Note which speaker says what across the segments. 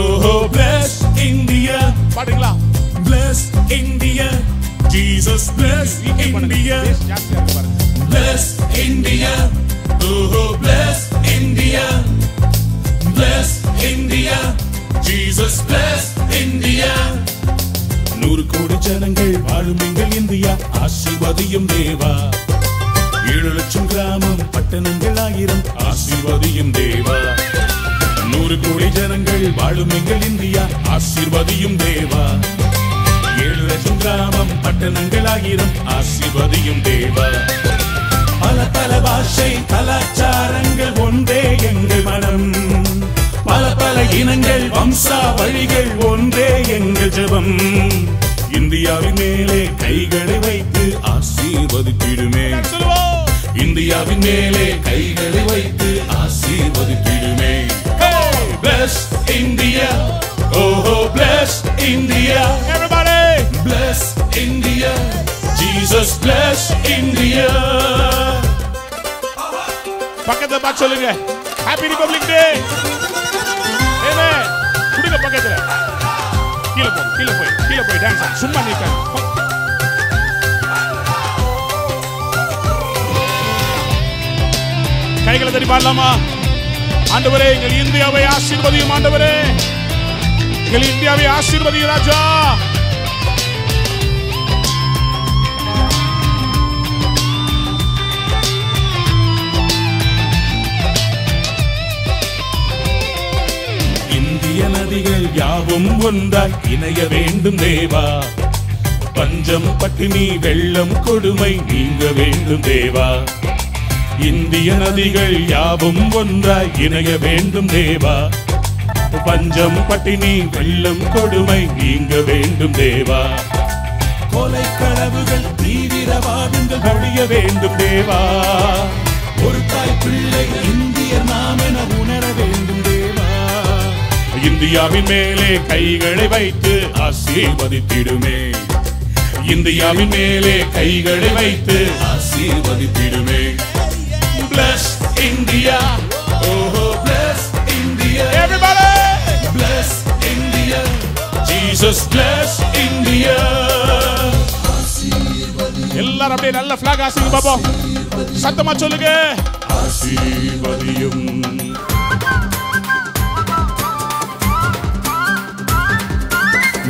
Speaker 1: Oh, bless India. பாடுங்களா? Bless India. Jesus bless India. Bless India. Oh, bless India. Bless India. Jesus bless India. 100 கோடி ஜனங்கள் வாழும் எங்கள் India ஆசீர்வதியும் தேவா. 7 லட்சம் கிராமம் பட்டணங்கள் 1000 ஆசீர்வதியும் தேவா. 100 கோடி ஜனங்கள் வாழும் எங்கள் இந்தியா ஆசீர்வதியும் தேவா. 7 லட்சம் கிராமம் பட்டணங்கள் 1000 ஆசீர்வதியும் தேவா. பல பல பாஷை கலாச்சாரங்கள் ஒன்றே எங்கள் மனம். பல பல இனங்கள் வம்சா வழிகள் ஒன்றே எங்கள் ஜெபம். இந்தியாவின் மேலே கைகளை வைத்து ஆசீர்வதித்திடுமே. இந்தியாவின் மேலே கைகளை வைத்து ஆசீர்வதித்திடுமே. Bless India. Oh, bless India. Everybody. Bless India. Jesus bless India. பக்கத்துல பார்த்து சொல்லுங்க. Happy Republic Day. Amen. குடுங்க பக்கத்துல. கீழ போய் டான்ஸ் ஆடு. சும்மா நிக்காத. கைகளை தட்டி பாடலாமா? ஆண்டவரே எங்கள் இந்தியாவை ஆசீர்வதியும். ஆண்டவரே எங்கள் இந்தியாவை ஆசீர்வதியும் ராஜா. இந்திய நதிகள் யாவும் ஒன்றாய் இணைய வேண்டும் தேவா. பஞ்சம் பட்டினி வெள்ளம் கொடுமை நீங்க வேண்டும் தேவா. இந்திய நதிகள் யாவும் ஒன்றாய் இணைய வேண்டும் தேவா. பஞ்சம் பட்டினி வெள்ளம் கொடுமை நீங்க வேண்டும் தேவா. கொலை களவுகள் தீவிரவாதங்கள் ஒழிய வேண்டும் தேவா. ஒரு தாய் பிள்ளை இந்திய நாமென உணர வேண்டும் தேவா. இந்தியாவின் மேலே கைகளை வைத்து ஆசீர்வதித்திடுமே. இந்தியாவின் மேலே கைகளை வைத்து ஆசீர்வதித்திடுமே. Bless India. Oh, bless India. Everybody. Bless India. Jesus bless India. எல்லாரும் அப்படியே நல்ல flag ஆசிங்க பாப்போம். சத்தமா சொல்லுங்க. ஆசீர்வதியும்.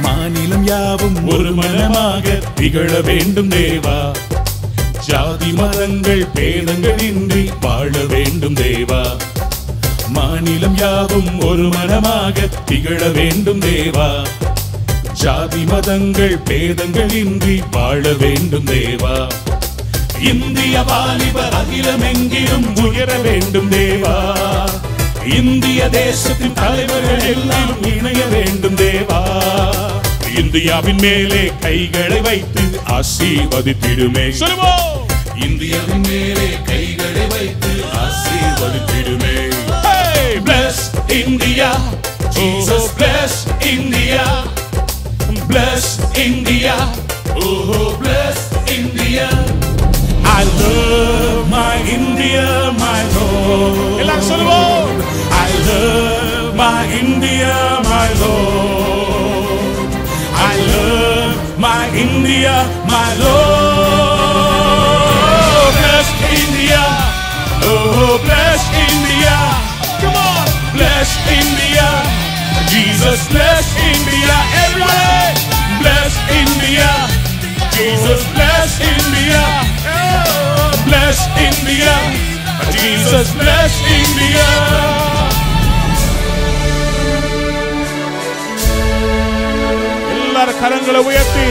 Speaker 1: மாநிலம் யாவும் ஒரு மனமாக திகழ வேண்டும் தேவா. ஜாதி மதங்கள் பேதங்கள் இன்றி வாழ வேண்டும் தேவா. மாநிலம் யாவும் ஒரு மனமாக திகழ வேண்டும் தேவா. ஜாதி மதங்கள் பேதங்கள் இன்றி வாழ வேண்டும் தேவா. இந்திய வாலிபர் அகிலம் எங்கிலும் உயர வேண்டும் தேவா. இந்திய தேசத்தின் தலைவர்கள் எல்லாம் இணைய வேண்டும் தேவா. இந்தியாவின் மேலே கைகளை வைத்து ஆசீர்வதித்திடுமே. இந்தியாவின் மேலே கைகளை வைத்து ஆசீர்வதித்திடுமே. Bless India. Jesus bless India. Bless India. Oh, bless India. I love my India, my Lord. எல்லாரும் சொல்லுவோம். I love my India, my Lord. I love my India, my Lord. Bless India. Oh, bless India. Come on. Bless India. Jesus bless India. Everybody. Bless India. Jesus bless India. Bless India. Jesus bless India. எல்லாரும் கரங்களை உயர்த்தி